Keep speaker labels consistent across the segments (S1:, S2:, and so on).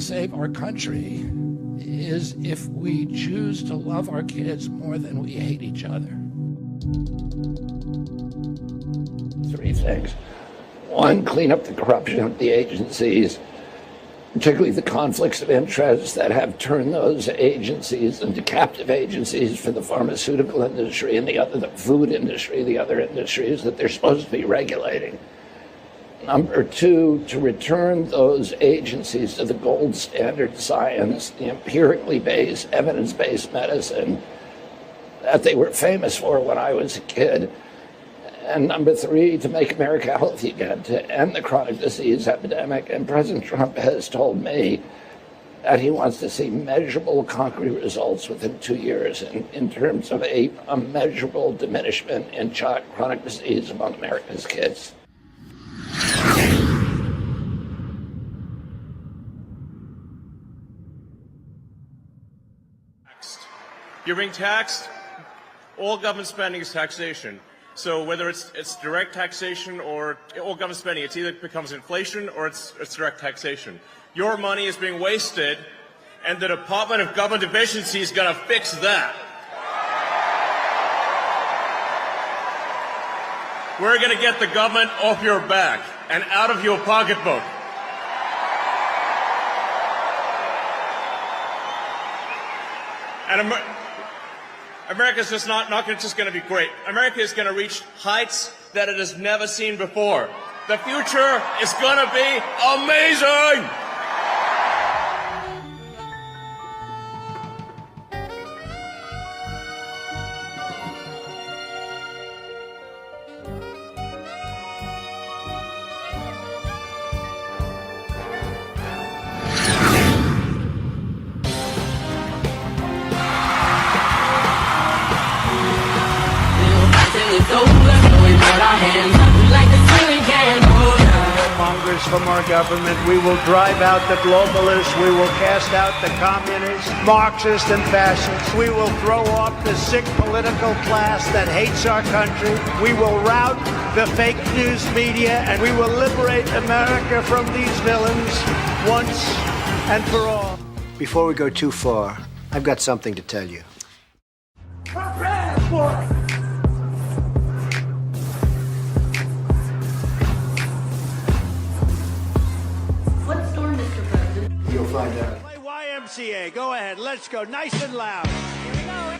S1: save our country is if we choose to love our kids more than we hate each other. 3 things. 1, clean up the corruption of the agencies, particularly the conflicts of interest that have turned those agencies into captive agencies for the pharmaceutical industry and the food industry, the other industries that they're supposed to be regulating. Number 2, to return those agencies to the gold standard science, the empirically based, evidence-based medicine that they were famous for when I was a kid. And number 3, to make America healthy again, to end the chronic disease epidemic. And President Trump has told me that he wants to see measurable, concrete results within 2 years in terms of a measurable diminishment in chronic disease among America's kids.
S2: You're being taxed. All government spending is taxation. So whether it's direct taxation or all government spending, it either becomes inflation or it's direct taxation. Your money is being wasted, and the Department of Government Efficiency is going to fix that. We're going to get the government off your back and out of your pocketbook. And America's just not just going to be great. America is going to reach heights that it has never seen before. The future is going to be amazing!
S3: From our government, we will drive out the globalists, we will cast out the communists, Marxists and fascists, we will throw off the sick political class that hates our country, we will rout the fake news media, and we will liberate America from these villains once and for all.
S4: Before we go too far, I've got something to tell you. You'll find out.
S3: Play YMCA. Go ahead. Let's go. Nice and loud. Here we go.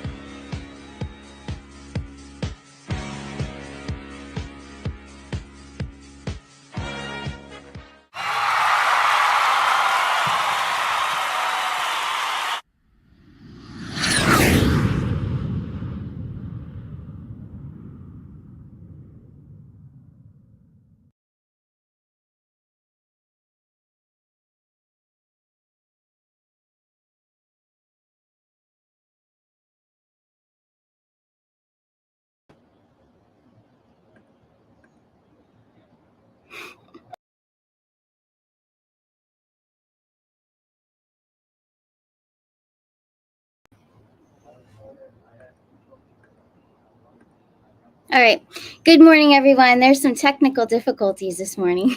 S5: All right. Good morning, everyone. There's some technical difficulties this morning.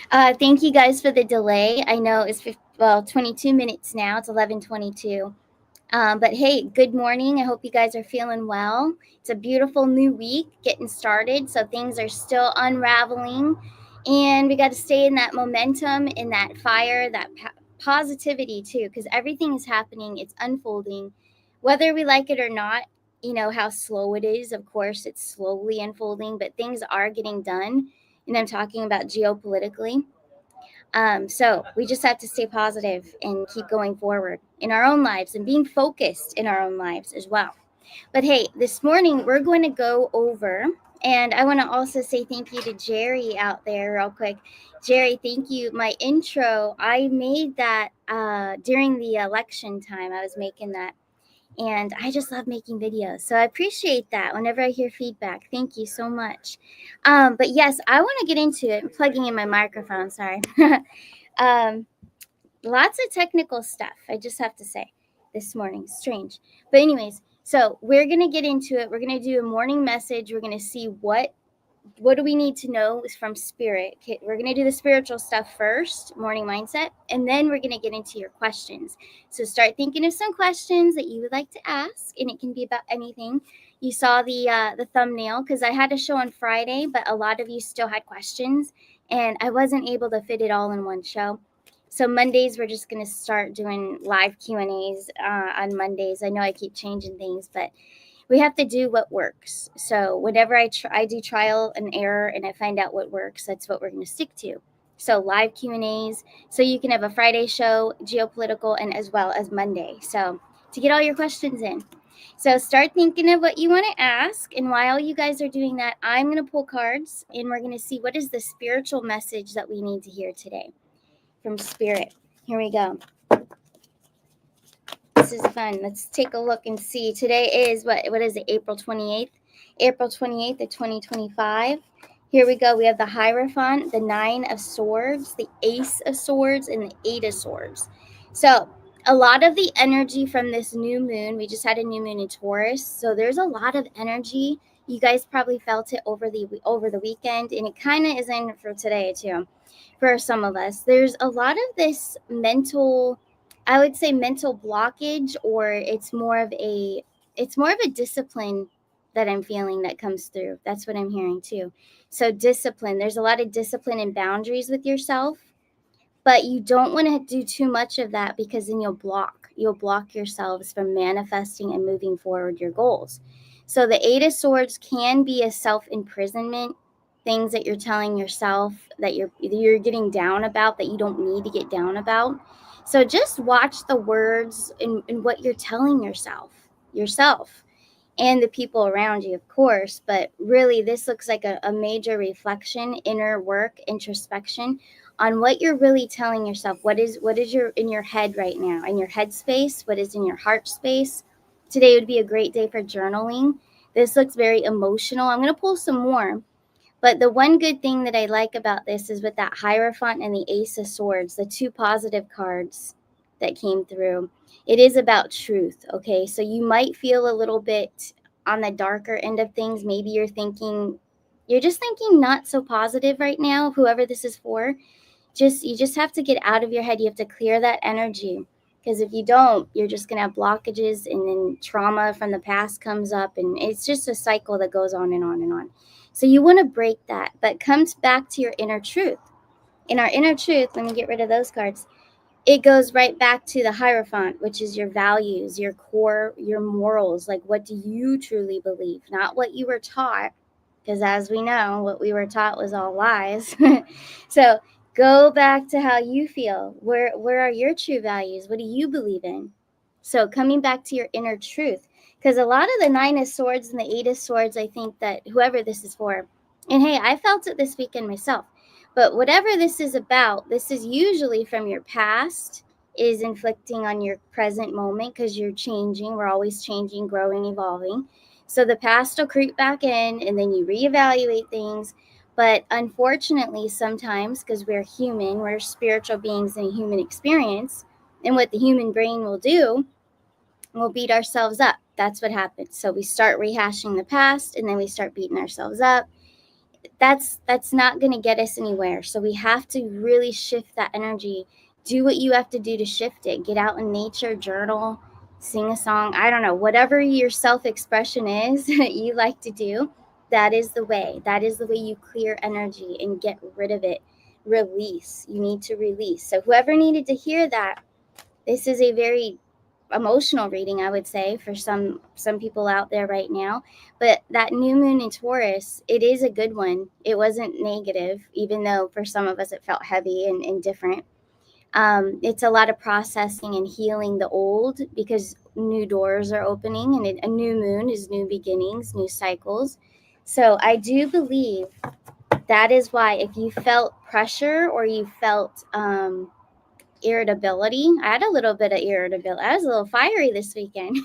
S5: Thank you guys for the delay. I know it's 22 minutes now. It's 11:22. But hey, good morning. I hope you guys are feeling well. It's a beautiful new week getting started. So things are still unraveling. And we got to stay in that momentum, in that fire, that positivity too, because everything is happening. It's unfolding, whether we like it or not. You know how slow it is. Of course, it's slowly unfolding, but things are getting done. And I'm talking about geopolitically. So we just have to stay positive and keep going forward in our own lives and being focused in our own lives as well. But hey, this morning we're going to go over, and I want to also say thank you to Jerry out there real quick. Jerry, thank you. My intro, I made that during the election time. I was making that. And I just love making videos. So I appreciate that whenever I hear feedback. Thank you so much. But yes, I want to get into it. I'm plugging in my microphone, sorry. Lots of technical stuff, I just have to say, this morning. Strange. But anyways, so we're going to get into it. We're going to do a morning message. We're going to see what what do we need to know from spirit? Okay, we're going to do the spiritual stuff first, morning mindset, and then we're going to get into your questions. So start thinking of some questions that you would like to ask, and it can be about anything. You saw the thumbnail because I had a show on Friday, but a lot of you still had questions, and I wasn't able to fit it all in one show. So Mondays, we're just going to start doing live Q&As on Mondays. I know I keep changing things, but we have to do what works. So whenever I do trial and error and I find out what works, that's what we're going to stick to. So live Q&As, so you can have a Friday show, geopolitical, and as well as Monday. So to get all your questions in. So start thinking of what you want to ask. And while you guys are doing that, I'm going to pull cards and we're going to see what is the spiritual message that we need to hear today from Spirit. Here we go. This is fun. Let's take a look and see. Today is, what is it, April 28th? April 28th of 2025. Here we go. We have the Hierophant, the Nine of Swords, the Ace of Swords, and the Eight of Swords. So a lot of the energy from this new moon, we just had a new moon in Taurus. So there's a lot of energy. You guys probably felt it over the weekend, and it kind of is in for today too. For some of us, there's a lot of this mental, I would say mental blockage, or it's more of a discipline that I'm feeling that comes through. That's what I'm hearing too. So discipline, there's a lot of discipline and boundaries with yourself, but you don't want to do too much of that because then you'll block yourselves from manifesting and moving forward your goals. So the Eight of Swords can be a self-imprisonment, things that you're telling yourself that you're getting down about, that you don't need to get down about. So just watch the words and what you're telling yourself, and the people around you, of course. But really, this looks like a major reflection, inner work, introspection on what you're really telling yourself. What is in your head right now, in your head space? What is in your heart space? Today would be a great day for journaling. This looks very emotional. I'm going to pull some more. But the one good thing that I like about this is with that Hierophant and the Ace of Swords, the two positive cards that came through, it is about truth, okay? So you might feel a little bit on the darker end of things. Maybe you're just thinking not so positive right now, whoever this is for. You just have to get out of your head. You have to clear that energy, because if you don't, you're just going to have blockages, and then trauma from the past comes up, and it's just a cycle that goes on and on and on. So you want to break that, but comes back to your inner truth. In our inner truth, let me get rid of those cards. It goes right back to the Hierophant, which is your values, your core, your morals. Like, what do you truly believe? Not what you were taught, because as we know, what we were taught was all lies. So go back to how you feel. Where are your true values? What do you believe in? So coming back to your inner truth. Because a lot of the Nine of Swords and the Eight of Swords, I think that whoever this is for, and hey, I felt it this weekend myself, but whatever this is about, this is usually from your past, is inflicting on your present moment, because you're changing. We're always changing, growing, evolving. So the past will creep back in, and then you reevaluate things. But unfortunately, sometimes, because we're human, we're spiritual beings in a human experience, and what the human brain will do, we'll beat ourselves up. That's what happens. So we start rehashing the past, and then we start beating ourselves up. That's not going to get us anywhere. So we have to really shift that energy. Do what you have to do to shift it. Get out in nature, journal, sing a song. I don't know, whatever your self-expression is that you like to do, that is the way. That is the way you clear energy and get rid of it. Release. You need to release. So whoever needed to hear that, this is a very emotional reading, I would say, for some people out there right now. But that new moon in Taurus, it is a good one. It wasn't negative, even though for some of us it felt heavy and different. It's a lot of processing and healing the old, because new doors are opening, and a new moon is new beginnings, new cycles. So I do believe that is why, if you felt pressure or you felt irritability. I had a little bit of irritability. I was a little fiery this weekend.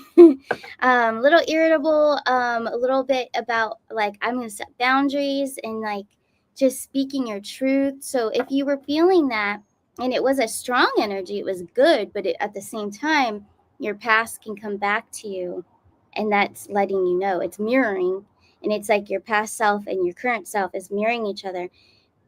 S5: A little irritable, a little bit about, like, I'm going to set boundaries and, like, just speaking your truth. So if you were feeling that, and it was a strong energy, it was good, but at the same time, your past can come back to you, and that's letting you know. It's mirroring, And it's like your past self and your current self is mirroring each other,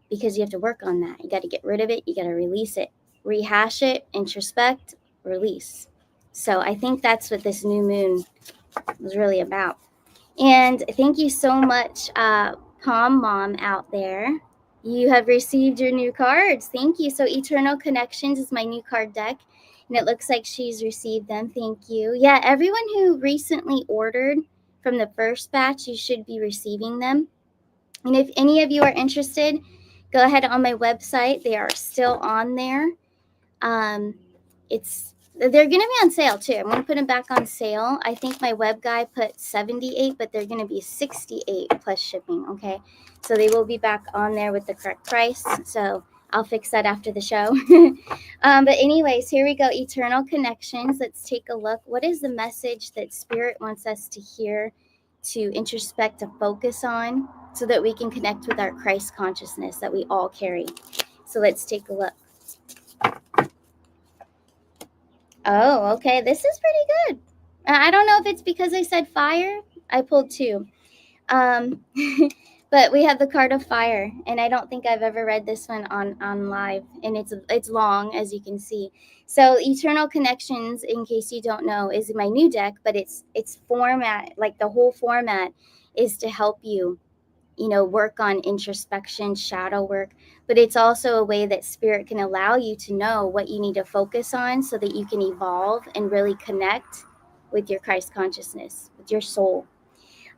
S5: because you have to work on that. You got to get rid of it. You got to release it, rehash it, introspect, release. So I think that's what this new moon was really about. And thank you so much, Palm Mom out there. You have received your new cards. Thank you. So Eternal Connections is my new card deck, and it looks like she's received them. Thank you. Yeah, everyone who recently ordered from the first batch, you should be receiving them. And if any of you are interested, go ahead on my website. They are still on there. They're going to be on sale too. I'm going to put them back on sale. I think my web guy put 78, but they're going to be 68 plus shipping. Okay, so they will be back on there with the correct price. So I'll fix that after the show. But anyways, here we go. Eternal Connections. Let's take a look. What is the message that Spirit wants us to hear, to introspect, to focus on, so that we can connect with our Christ consciousness that we all carry? So let's take a look. Oh, okay. This is pretty good. I don't know if it's because I said fire. I pulled two. But we have the card of fire, and I don't think I've ever read this one on live, and it's long, as you can see. So Eternal Connections, in case you don't know, is my new deck, but its format, like the whole format, is to help you, work on introspection, shadow work, but it's also a way that Spirit can allow you to know what you need to focus on so that you can evolve and really connect with your Christ consciousness, with your soul.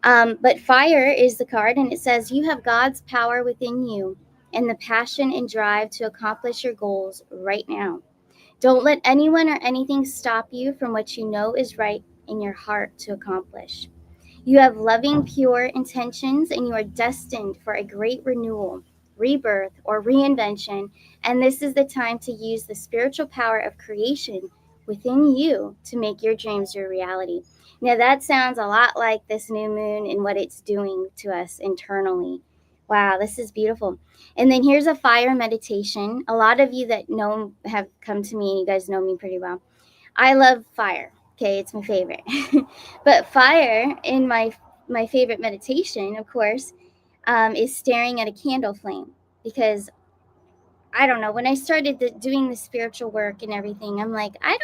S5: But fire is the card, and it says, you have God's power within you and the passion and drive to accomplish your goals right now. Don't let anyone or anything stop you from what you know is right in your heart to accomplish. You have loving, pure intentions, and you are destined for a great renewal, rebirth, or reinvention. And this is the time to use the spiritual power of creation within you to make your dreams your reality. Now, that sounds a lot like this new moon and what it's doing to us internally. Wow, this is beautiful. And then here's a fire meditation. A lot of you that know have come to me, and you guys know me pretty well. I love fire. Okay, it's my favorite. But fire in my favorite meditation, of course, is staring at a candle flame. Because I don't know, when I started doing the spiritual work and everything, I'm like, I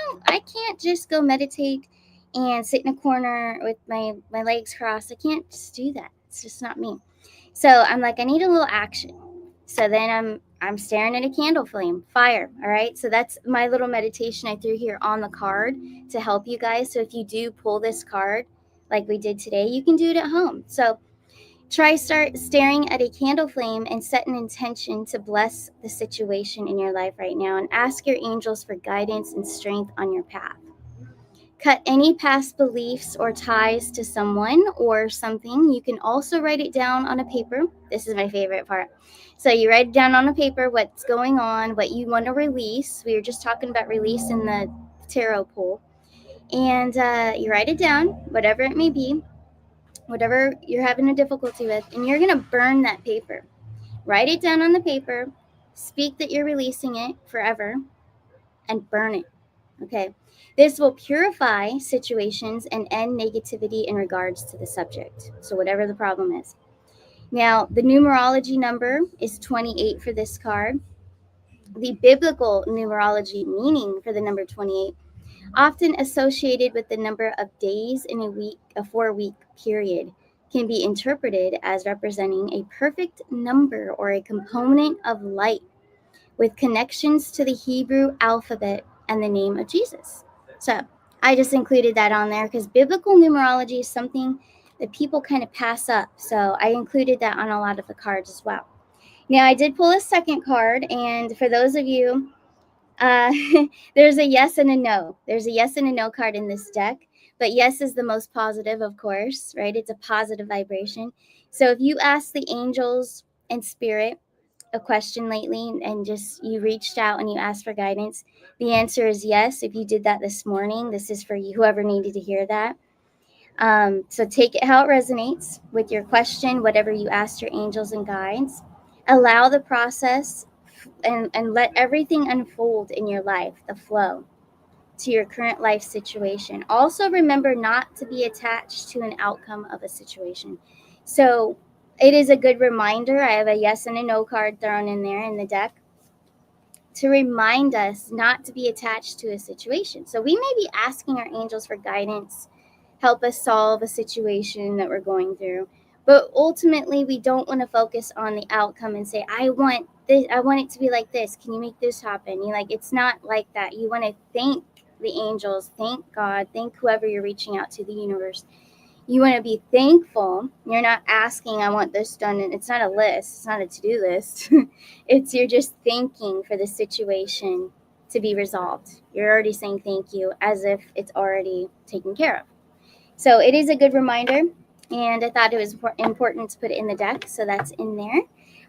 S5: can't just go meditate and sit in a corner with my legs crossed. I can't just do that. It's just not me. So I'm like, I need a little action. So then I'm staring at a candle flame, fire. All right. So that's my little meditation I threw here on the card to help you guys. So if you do pull this card like we did today, you can do it at home. So start staring at a candle flame and set an intention to bless the situation in your life right now, and ask your angels for guidance and strength on your path. Cut any past beliefs or ties to someone or something. You can also write it down on a paper. This is my favorite part. So you write it down on a paper, what's going on, what you want to release. We were just talking about release in the tarot pool. And you write it down, whatever it may be, whatever you're having a difficulty with, and you're going to burn that paper. Write it down on the paper, speak that you're releasing it forever, and burn it. Okay. This will purify situations and end negativity in regards to the subject. So whatever the problem is. Now, the numerology number is 28 for this card. The biblical numerology meaning for the number 28, often associated with the number of days in a 4-week period, can be interpreted as representing a perfect number or a component of light with connections to the Hebrew alphabet and the name of Jesus. So I just included that on there because biblical numerology is something that people kind of pass up. So I included that on a lot of the cards as well. Now, I did pull a second card, and for those of you, there's a yes and a no. There's a yes and a no card in this deck, but yes is the most positive, of course, right? It's a positive vibration. So if you ask the angels and spirit a question lately and just you reached out and you asked for guidance, the answer is yes. If you did that this morning, this is for you, whoever needed to hear that. So take it how it resonates with your question, whatever you asked your angels and guides. Allow the process and let everything unfold in your life, the flow to your current life situation. Also remember not to be attached to an outcome of a situation. So it is a good reminder. I have a yes and a no card thrown in there in the deck to remind us not to be attached to a situation. So we may be asking our angels for guidance, help us solve a situation that we're going through. But ultimately, we don't want to focus on the outcome and say, I want this, I want it to be like this. Can you make this happen? It's not like that. You want to thank the angels, thank God, thank whoever you're reaching out to, the universe. You want to be thankful. You're not asking, I want this done. And it's not a list. It's not a to-do list. You're just thanking for the situation to be resolved. You're already saying thank you as if it's already taken care of. So it is a good reminder. And I thought it was important to put it in the deck. So that's in there.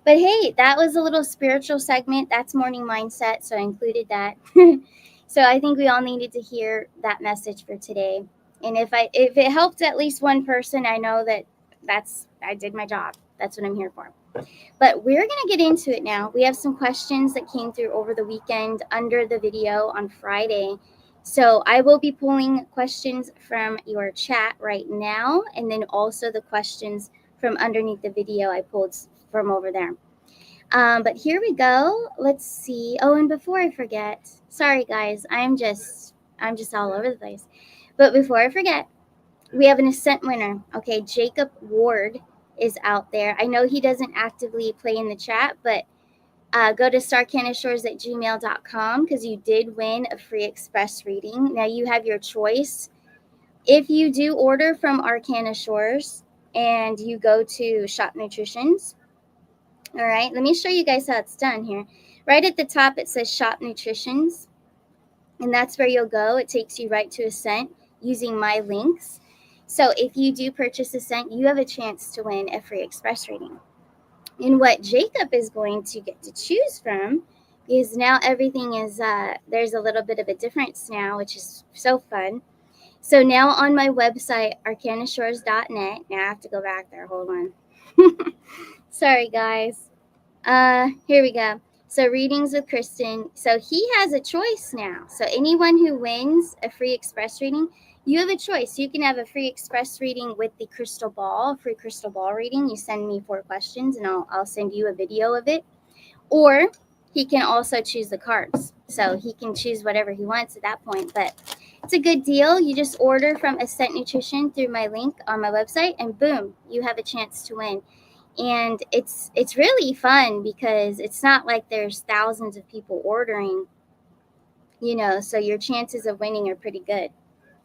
S5: But hey, that was a little spiritual segment. That's morning mindset. So I included that. So I think we all needed to hear that message for today. And if it helped at least one person, I know that I did my job. That's what I'm here for. But we're going to get into it now. We have some questions that came through over the weekend under the video on Friday. So I will be pulling questions from your chat right now, and then also the questions from underneath the video I pulled from over there. But here we go. Let's see. Oh, and before I forget, sorry guys, I'm just all over the place. But before I forget, we have an Ascent winner. Okay, Jacob Ward is out there. I know he doesn't actively play in the chat, but go to starcanashores@gmail.com because you did win a free express reading. Now you have your choice. If you do order from Arcanashores and you go to Shop Nutritions, all right, let me show you guys how it's done here. Right at the top, it says Shop Nutritions, and that's where you'll go. It takes you right to Ascent using my links. So if you do purchase Ascent, you have a chance to win a free express reading. And what Jacob is going to get to choose from is now everything is, there's a little bit of a difference now, which is so fun. So now on my website, arcanashores.net, now I have to go back there, hold on. Sorry guys. Here we go. So readings with Kristen. So he has a choice now. So anyone who wins a free express reading, you have a choice. You can have a free express reading with the crystal ball, free crystal ball reading. You send me 4 questions and I'll send you a video of it. Or he can also choose the cards. So he can choose whatever he wants at that point. But it's a good deal. You just order from Ascent Nutrition through my link on my website and boom, you have a chance to win. And it's really fun because it's not like there's thousands of people ordering, so your chances of winning are pretty good.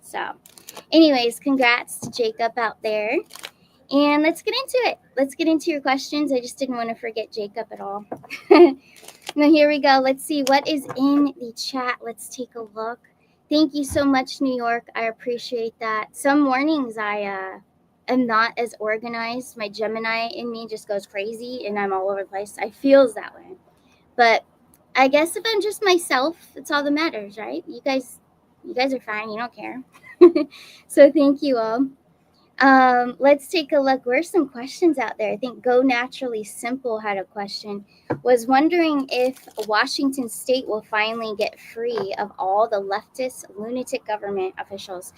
S5: So anyways, congrats to Jacob out there. And let's get into it. Let's get into your questions. I just didn't want to forget Jacob at all. Now here we go. Let's see what is in the chat. Let's take a look. Thank you so much, New York. I appreciate that. Some mornings I am not as organized. My Gemini in me just goes crazy and I'm all over the place. I feels that way. But I guess if I'm just myself, it's all that matters, right? You guys are fine. You don't care. So thank you all. Let's take a look. Where's some questions out there? I think Go Naturally Simple had a question. Was wondering if Washington State will finally get free of all the leftist lunatic government officials.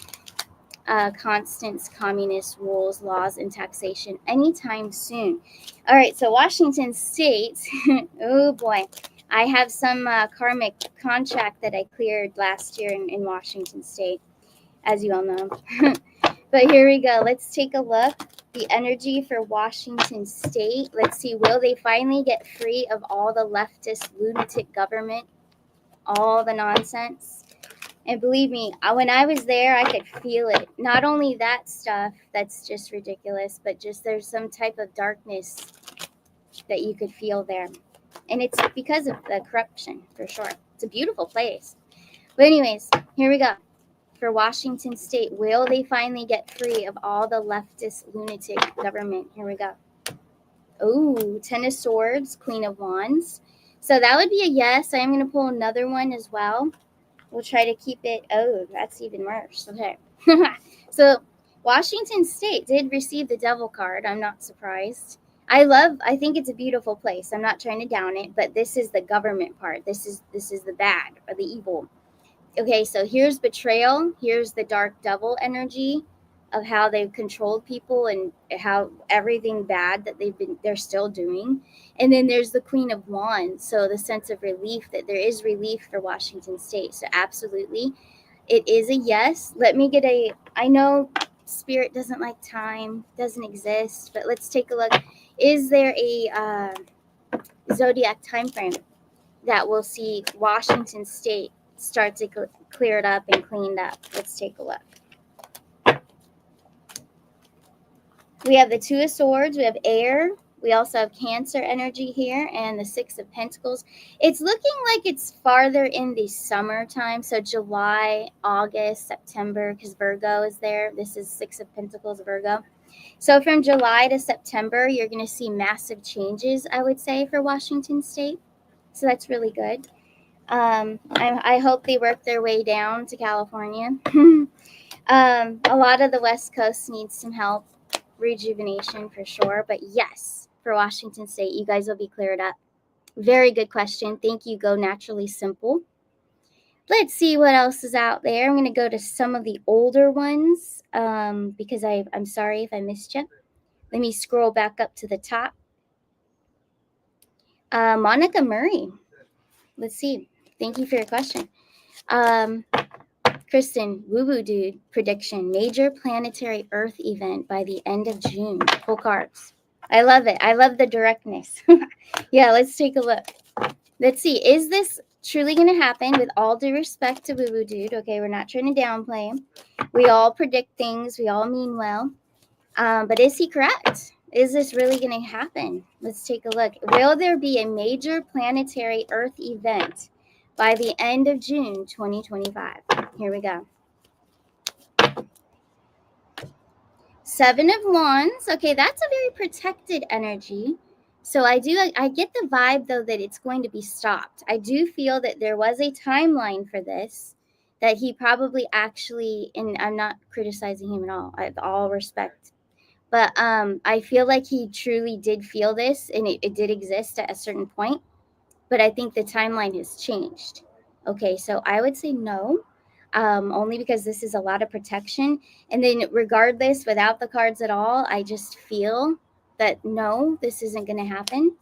S5: Constants, communist rules, laws, and taxation anytime soon. All right, so Washington State, oh boy, I have some karmic contract that I cleared last year in Washington State, as you all know. But here we go. Let's take a look. The energy for Washington State. Let's see, will they finally get free of all the leftist lunatic government, all the nonsense? And believe me, when I was there, I could feel it. Not only that stuff that's just ridiculous, but just there's some type of darkness that you could feel there. And it's because of the corruption, for sure. It's a beautiful place. But anyways, here we go. For Washington State, will they finally get free of all the leftist lunatic government? Here we go. Oh, 10 of Swords, Queen of Wands. So that would be a yes. I am going to pull another one as well. We'll try to keep it. Oh, that's even worse. Okay. So Washington State did receive the Devil card. I'm not surprised. I think it's a beautiful place. I'm not trying to down it, but this is the government part. This is the bad or the evil. Okay, so here's betrayal. Here's the dark devil energy. of how they've controlled people and how everything bad that they're still doing. And then there's the Queen of Wands, so the sense of relief, that there is relief for Washington State. So absolutely, it is a yes. Let me get I know Spirit doesn't like time, doesn't exist, but let's take a look. Is there a zodiac time frame that will see Washington State start to clear it up and cleaned up? Let's take a look. We have the Two of Swords, we have air, we also have Cancer energy here, and the Six of Pentacles. It's looking like it's farther in the summertime, so July, August, September, because Virgo is there. This is Six of Pentacles, Virgo. So from July to September, you're going to see massive changes, I would say, for Washington State. So that's really good. I hope they work their way down to California. A lot of the West Coast needs some help. Rejuvenation for sure, but yes, for Washington State, you guys will be cleared up. Very good question. Thank you. Go Naturally Simple. Let's see what else is out there. I'm going to go to some of the older ones because I'm sorry if I missed you. Let me scroll back up to the top. Monica Murray. Let's see. Thank you for your question. Kristen, woo-woo dude, prediction, major planetary Earth event by the end of June. Full cards. I love it. I love the directness. Yeah, let's take a look. Let's see. Is this truly going to happen? With all due respect to woo-woo dude, okay, we're not trying to downplay him. We all predict things. We all mean well. But is he correct? Is this really going to happen? Let's take a look. Will there be a major planetary Earth event by the end of June 2025? Here we go. Seven of Wands. Okay, that's a very protected energy. So I get the vibe, though, that it's going to be stopped. I do feel that there was a timeline for this, that he probably actually, and I'm not criticizing him at all, I have all respect. But I feel like he truly did feel this, and it did exist at a certain point. But I think the timeline has changed. Okay, so I would say no. Only because this is a lot of protection. And then regardless, without the cards at all, I just feel that no, this isn't going to happen.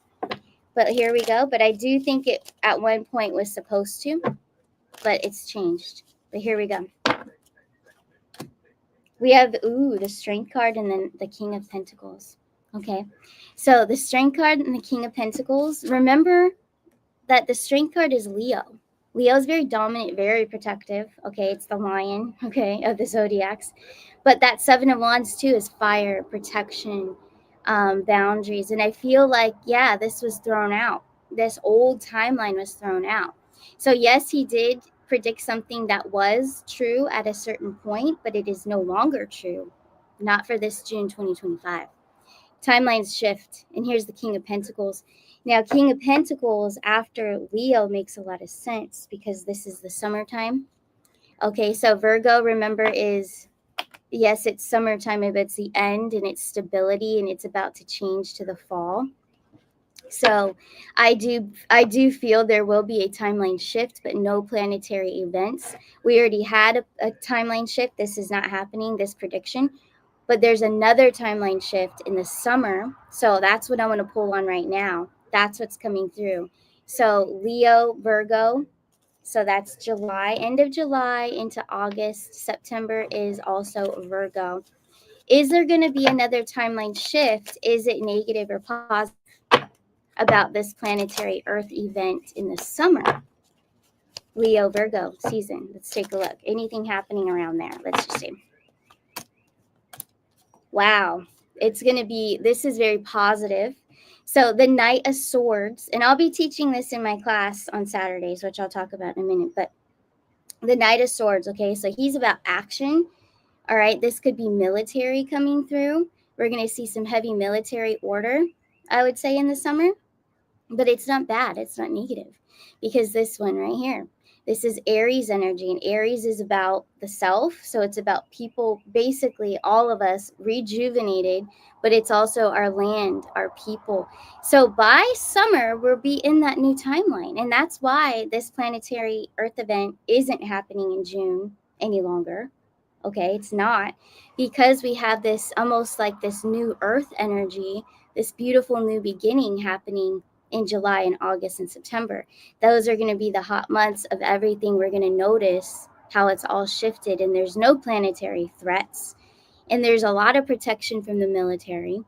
S5: But here we go. But I do think it at one point was supposed to, but it's changed. But here we go. We have, the Strength card and then the King of Pentacles. Okay, so the Strength card and the King of Pentacles. Remember that the Strength card is Leo. Leo is very dominant, very protective. Okay, it's the lion, okay, of the zodiacs. But that Seven of Wands, too, is fire, protection, boundaries. And I feel like, yeah, this was thrown out. This old timeline was thrown out. So, yes, he did predict something that was true at a certain point, but it is no longer true. Not for this June 2025. Timelines shift. And here's the King of Pentacles. Now, King of Pentacles after Leo makes a lot of sense because this is the summertime. Okay, so Virgo, remember, is, yes, it's summertime, but it's the end and it's stability and it's about to change to the fall. So I do feel there will be a timeline shift, but no planetary events. We already had a timeline shift. This is not happening, this prediction. But there's another timeline shift in the summer. So that's what I want to pull on right now. That's what's coming through. So Leo, Virgo. So that's July, end of July into August. September is also Virgo. Is there going to be another timeline shift? Is it negative or positive about this planetary Earth event in the summer? Leo, Virgo season. Let's take a look. Anything happening around there? Let's just see. Wow. It's going to be, this is very positive. So the Knight of Swords, and I'll be teaching this in my class on Saturdays, which I'll talk about in a minute, but the Knight of Swords, okay, so he's about action. All right, this could be military coming through. We're going to see some heavy military order, I would say, in the summer, but it's not bad. It's not negative because this one right here, this is Aries energy, and Aries is about the self. So it's about people, basically all of us rejuvenated, but it's also our land, our people. So by summer, we'll be in that new timeline. And that's why this planetary Earth event isn't happening in June any longer. Okay, it's not, because we have this almost like this new earth energy, this beautiful new beginning happening in July and August and September. Those are going to be the hot months of everything. We're going to notice how it's all shifted, and there's no planetary threats, and there's a lot of protection from the military.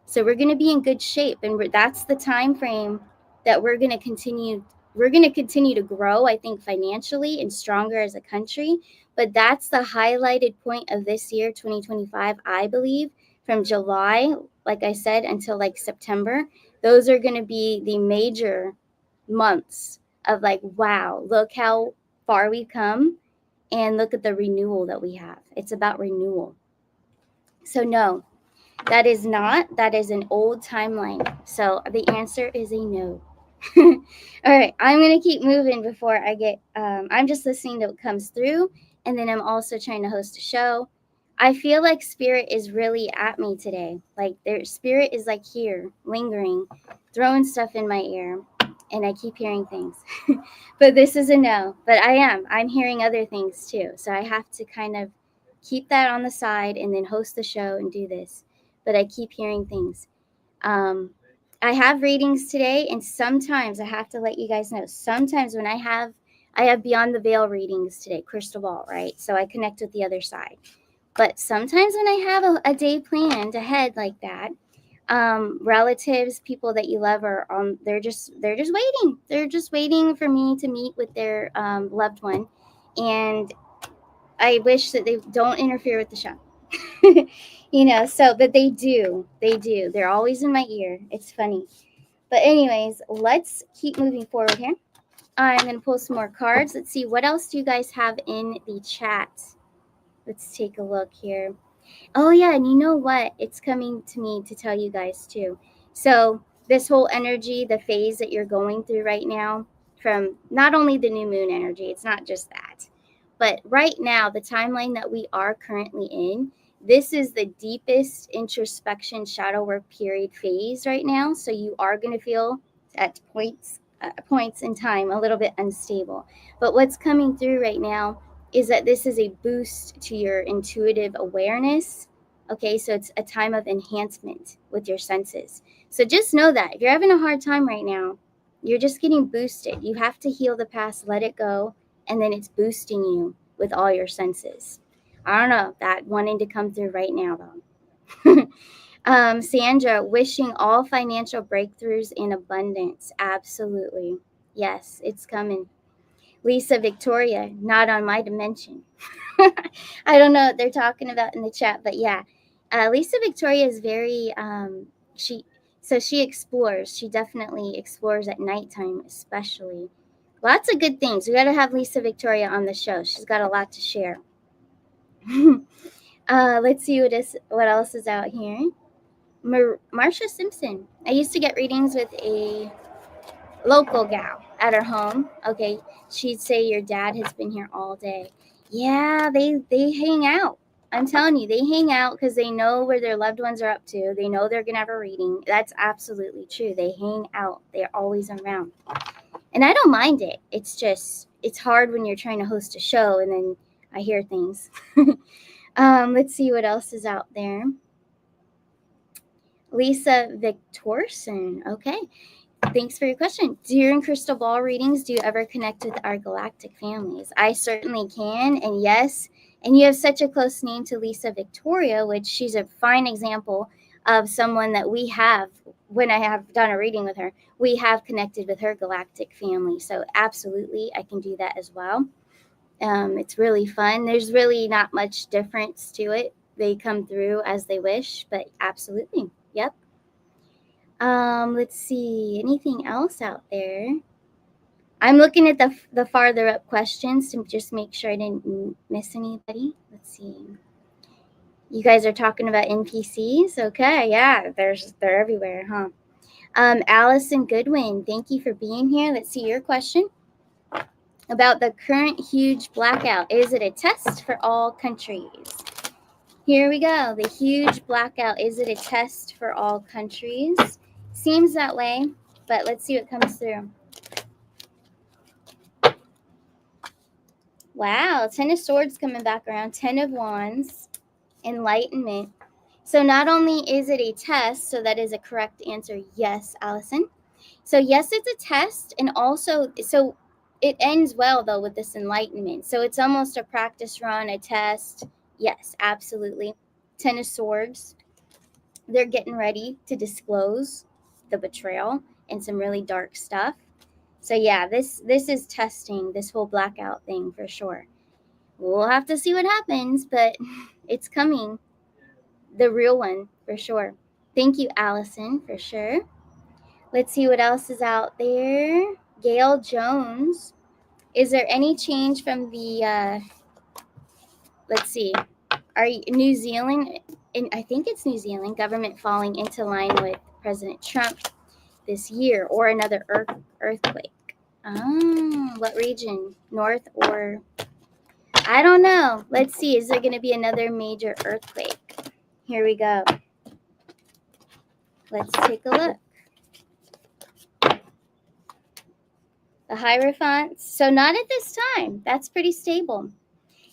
S5: So we're going to be in good shape, and that's the time frame that we're going to continue. We're going to continue to grow, I think, financially and stronger as a country. But that's the highlighted point of this year, 2025, I believe, from July, like I said, until like September. Those are going to be the major months of like, wow, look how far we've come, and look at the renewal that we have. It's about renewal. So no, that is not. That is an old timeline. So the answer is a no. All right, I'm going to keep moving before I get, I'm just listening to what comes through, and then I'm also trying to host a show. I feel like spirit is really at me today. Like their spirit is like here, lingering, throwing stuff in my ear, and I keep hearing things. But this is a no. But I'm hearing other things too. So I have to kind of keep that on the side and then host the show and do this. But I keep hearing things. I have readings today, and sometimes I have to let you guys know. Sometimes when I have Beyond the Veil readings today, crystal ball, right? So I connect with the other side. But sometimes when I have a day planned ahead like that, relatives, people that you love are they're just waiting. They're just waiting for me to meet with their loved one, and I wish that they don't interfere with the show. But they do. They're always in my ear. It's funny. But anyways, let's keep moving forward here. I'm going to pull some more cards. Let's see, what else do you guys have in the chat? Let's take a look here. Oh, yeah, and you know what? It's coming to me to tell you guys, too. So this whole energy, the phase that you're going through right now, from not only the new moon energy, it's not just that, but right now, the timeline that we are currently in, this is the deepest introspection shadow work period phase right now. So you are going to feel at points in time a little bit unstable. But what's coming through right now is that this is a boost to your intuitive awareness. Okay, so it's a time of enhancement with your senses. So just know that if you're having a hard time right now, you're just getting boosted. You have to heal the past, let it go, and then it's boosting you with all your senses. I don't know, that wanting to come through right now, though. Sandra, wishing all financial breakthroughs in abundance. Absolutely. Yes, it's coming. Lisa Victoria, not on my dimension. I don't know what they're talking about in the chat, but yeah. Lisa Victoria is very, she explores. She definitely explores at nighttime, especially. Lots of good things. We got to have Lisa Victoria on the show. She's got a lot to share. Let's see what else is out here. Marsha Simpson. I used to get readings with a local gal at her home. Okay, she'd say your dad has been here all day. Yeah, they hang out. I'm telling you, they hang out because they know where their loved ones are up to. They know they're gonna have a reading. That's absolutely true. They hang out. They're always around. And I don't mind it. It's just, it's hard when you're trying to host a show and then I hear things. Let's see what else is out there. Lisa Victorson. Okay. Thanks for your question. During crystal ball readings, do you ever connect with our galactic families? I certainly can. And yes, and you have such a close name to Lisa Victoria, which she's a fine example of someone that we have, when I have done a reading with her, we have connected with her galactic family. So absolutely, I can do that as well. It's really fun. There's really not much difference to it. They come through as they wish, but absolutely. Yep. Let's see, anything else out there? I'm looking at the farther up questions to just make sure I didn't miss anybody. Let's see. You guys are talking about NPCs? Okay, yeah, they're everywhere, huh? Allison Goodwin, thank you for being here. Let's see your question about the current huge blackout. Is it a test for all countries? Here we go. The huge blackout. Is it a test for all countries? Seems that way, but let's see what comes through. Wow, 10 of Swords coming back around, 10 of Wands, Enlightenment. So not only is it a test, so that is a correct answer, yes, Allison. So yes, it's a test, and also, so it ends well, though, with this Enlightenment. So it's almost a practice run, a test. Yes, absolutely. 10 of Swords. They're getting ready to disclose the betrayal and some really dark stuff. So yeah, this is testing, this whole blackout thing for sure. We'll have to see what happens, but it's coming. The real one for sure. Thank you, Allison, for sure. Let's see what else is out there. Gail Jones. Is there any change from the, let's see, are New Zealand, and I think it's New Zealand, government falling into line with President Trump this year, or another earthquake? What region? North or, I don't know. Let's see. Is there going to be another major earthquake? Here we go. Let's take a look. The Hierophant. So not at this time. That's pretty stable.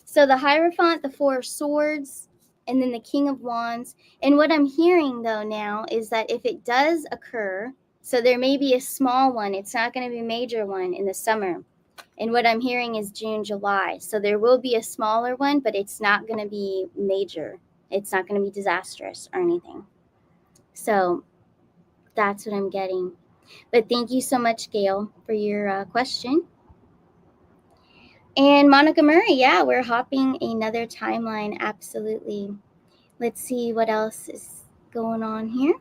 S5: So the Hierophant, the Four of Swords, and then the King of Wands. And what I'm hearing, though, now is that if it does occur, so there may be a small one. It's not going to be a major one in the summer. And what I'm hearing is June, July. So there will be a smaller one, but it's not going to be major. It's not going to be disastrous or anything. So that's what I'm getting. But thank you so much, Gail, for your question. And Monica Murray, yeah, we're hopping another timeline. Absolutely. Let's see what else is going on here.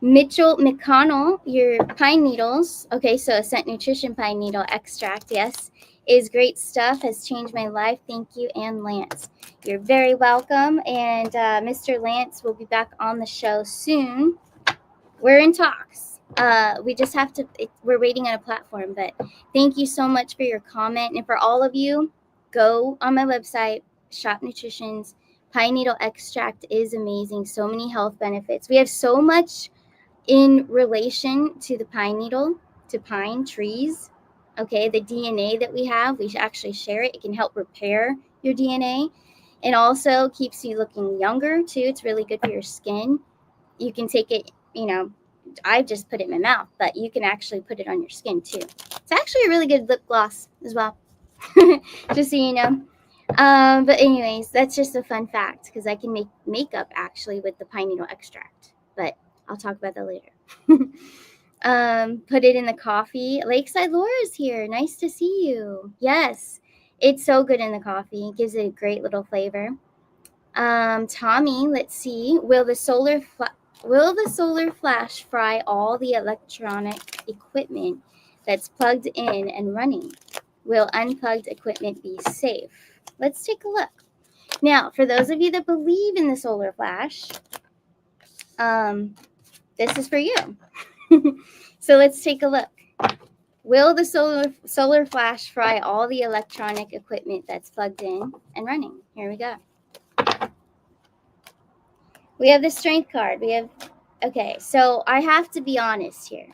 S5: Mitchell McConnell, your pine needles. Okay, so Ascent Nutrition pine needle extract, yes, is great stuff. Has changed my life. Thank you, and Lance. You're very welcome. And Mr. Lance will be back on the show soon. We're in talks. We just have to, we're waiting on a platform, but thank you so much for your comment. And for all of you, go on my website, Shop Nutrition's pine needle extract is amazing. So many health benefits. We have so much in relation to the pine needle, to pine trees. Okay, the DNA that we have, we should actually share it. It can help repair your DNA, and also keeps you looking younger too. It's really good for your skin. You can take it, you know, I just put it in my mouth, but you can actually put it on your skin too. It's actually a really good lip gloss as well, just so you know. But anyways, that's just a fun fact, because I can make makeup actually with the pine needle extract, but I'll talk about that later. Put it in the coffee. Lakeside Laura is here. Nice to see you. Yes, it's so good in the coffee. It gives it a great little flavor. Tommy, let's see. Will the solar flash fry all the electronic equipment that's plugged in and running? Will unplugged equipment be safe? Let's take a look. Now, for those of you that believe in the solar flash, this is for you. So let's take a look. Will the solar flash fry all the electronic equipment that's plugged in and running? Here we go. We have the Strength card. We have, okay, so I have to be honest here.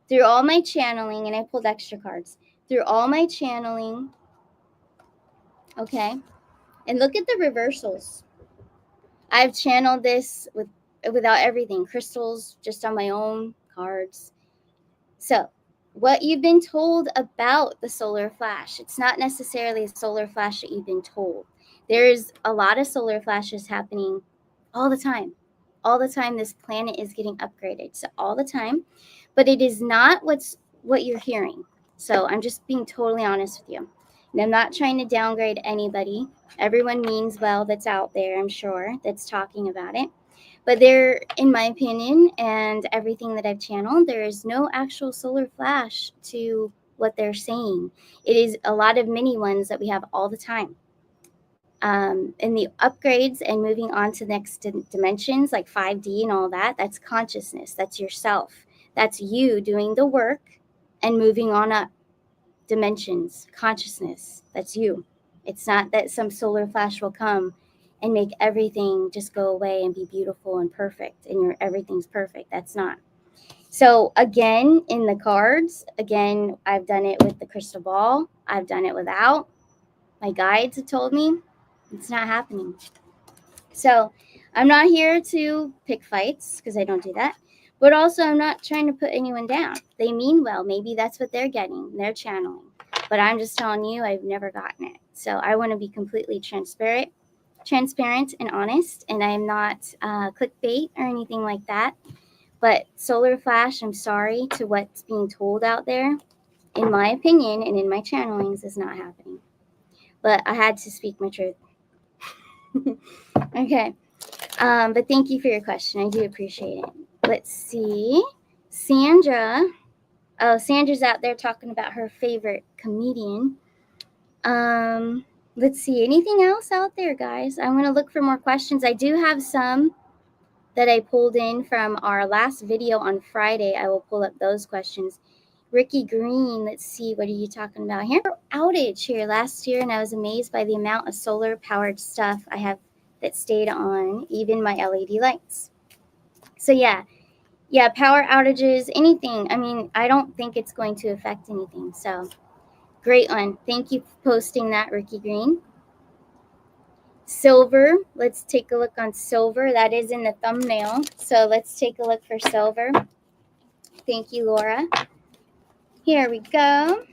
S5: Through all my channeling, and I pulled extra cards, through all my channeling, okay, and look at the reversals. I've channeled this without everything, crystals, just on my own cards. So what you've been told about the solar flash, it's not necessarily a solar flash that you've been told. There's a lot of solar flashes happening all the time. All the time, this planet is getting upgraded. So all the time. But it is not what you're hearing. So I'm just being totally honest with you. And I'm not trying to downgrade anybody. Everyone means well that's out there, I'm sure, that's talking about it. But there, in my opinion, and everything that I've channeled, there is no actual solar flash to what they're saying. It is a lot of mini ones that we have all the time. And the upgrades and moving on to next dimensions like 5D and all that, that's consciousness. That's yourself. That's you doing the work and moving on up dimensions, consciousness. That's you. It's not that some solar flash will come and make everything just go away and be beautiful and perfect and everything's perfect. That's not. So again, in the cards, again, I've done it with the crystal ball. I've done it without. my guides have told me it's not happening. So I'm not here to pick fights because I don't do that. But also, I'm not trying to put anyone down. They mean well. Maybe that's what they're getting. They're channeling. But I'm just telling you, I've never gotten it. So I want to be completely transparent and honest. And I'm not clickbait or anything like that. But solar flash, I'm sorry to what's being told out there. In my opinion and in my channelings, is not happening. But I had to speak my truth. Okay. But thank you for your question. I do appreciate it. Let's see. Sandra. Oh, Sandra's out there talking about her favorite comedian. Let's see. Anything else out there, guys? I'm going to look for more questions. I do have some that I pulled in from our last video on Friday. I will pull up those questions. Ricky Green, let's see. What are you talking about here? Outage here last year, and I was amazed by the amount of solar-powered stuff I have that stayed on, even my LED lights. So yeah, power outages, anything. I mean, I don't think it's going to affect anything. So great one. Thank you for posting that, Ricky Green. Silver, let's take a look on silver. That is in the thumbnail. So let's take a look for silver. Thank you, Laura. Here we go.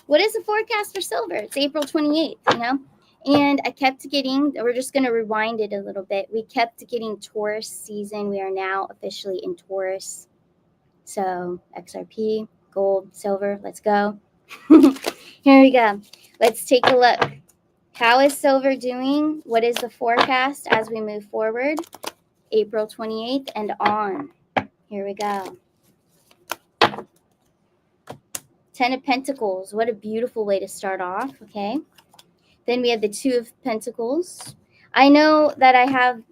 S5: What is the forecast for silver? It's April 28th, you know? And I kept getting, we're just going to rewind it a little bit. We kept getting Taurus season. We are now officially in Taurus. So XRP, gold, silver, let's go. Here we go. Let's take a look. How is silver doing? What is the forecast as we move forward? April 28th and on. Here we go. 10 of Pentacles. What a beautiful way to start off, okay? Then we have the 2 of Pentacles. I know that I have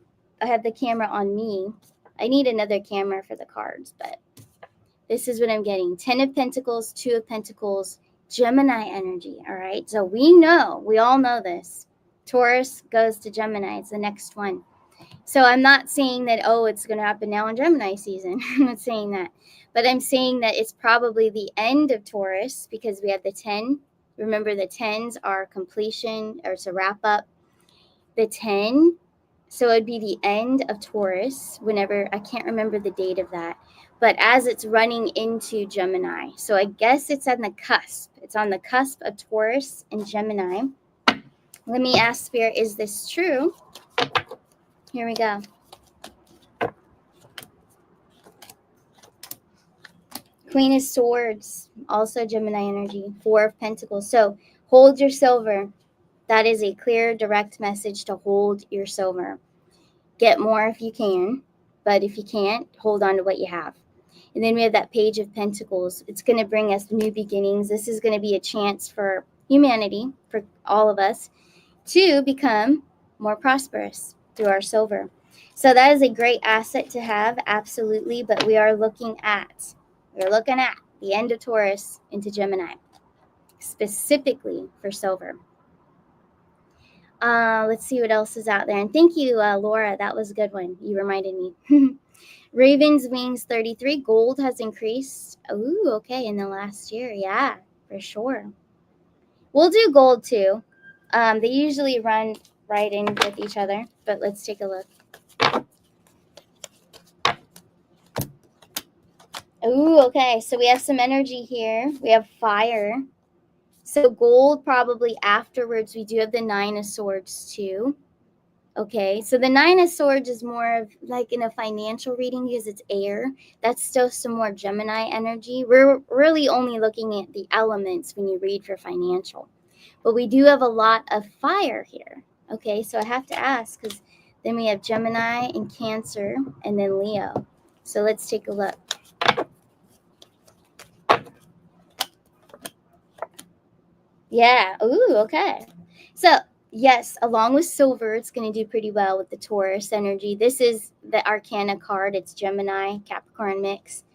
S5: the camera on me. I need another camera for the cards, but this is what I'm getting. 10 of Pentacles, 2 of Pentacles, Gemini energy, all right? So we all know this. Taurus goes to Gemini. It's the next one. So I'm not saying that, oh, it's going to happen now in Gemini season. I'm not saying that. But I'm saying that it's probably the end of Taurus because we have the 10. Remember, the 10s are completion, or it's a wrap up. The 10, so it'd be the end of Taurus whenever, I can't remember the date of that. But as it's running into Gemini. So I guess it's on the cusp. It's on the cusp of Taurus and Gemini. Let me ask Spirit, is this true? Here we go. Queen of Swords, also Gemini energy. 4 of Pentacles. So hold your silver. That is a clear, direct message to hold your silver. Get more if you can, but if you can't, hold on to what you have. And then we have that Page of Pentacles. It's going to bring us new beginnings. This is going to be a chance for humanity, for all of us, to become more prosperous through our silver. So that is a great asset to have, absolutely. But we are looking at the end of Taurus into Gemini, specifically for silver. Let's see what else is out there. And thank you, Laura. That was a good one. You reminded me. Raven's Wings 33. Gold has increased. Ooh, okay, in the last year. Yeah, for sure. We'll do gold too. They usually run right in with each other, but let's take a look. Ooh, okay, so we have some energy here. We have fire. So gold probably afterwards. We do have the 9 of Swords too. Okay, so the 9 of Swords is more of like in a financial reading because it's air. That's still some more Gemini energy. We're really only looking at the elements when you read for financial. But we do have a lot of fire here. Okay, so I have to ask because then we have Gemini and Cancer and then Leo. So let's take a look. Yeah, ooh, okay. So yes, along with silver, it's going to do pretty well with the Taurus energy. This is the Arcana card. It's Gemini, Capricorn mix.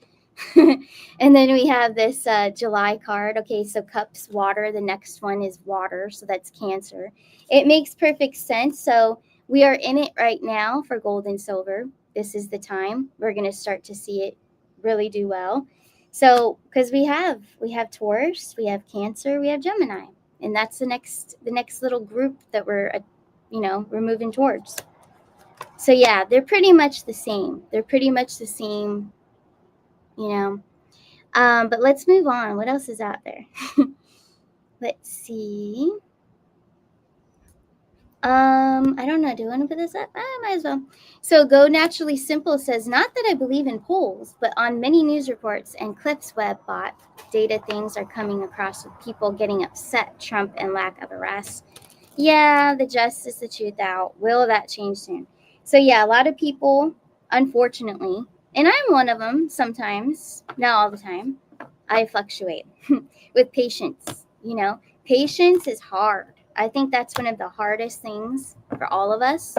S5: And then we have this July card. Okay, so Cups, water. The next one is water, so that's Cancer. It makes perfect sense. So we are in it right now for gold and silver. This is the time. We're going to start to see it really do well. So because we have Taurus, we have Cancer, we have Gemini. And that's the next little group that we're moving towards. So yeah, they're pretty much the same. But let's move on. What else is out there? Let's see. I don't know. Do you want to put this up? I might as well. So Go Naturally Simple says, not that I believe in polls, but on many news reports and Cliff's web bot data things are coming across with people getting upset, Trump and lack of arrests. Yeah, the justice, the truth out. Will that change soon? So yeah, a lot of people, unfortunately, and I'm one of them sometimes, not all the time, I fluctuate with patience. Patience is hard. I think that's one of the hardest things for all of us.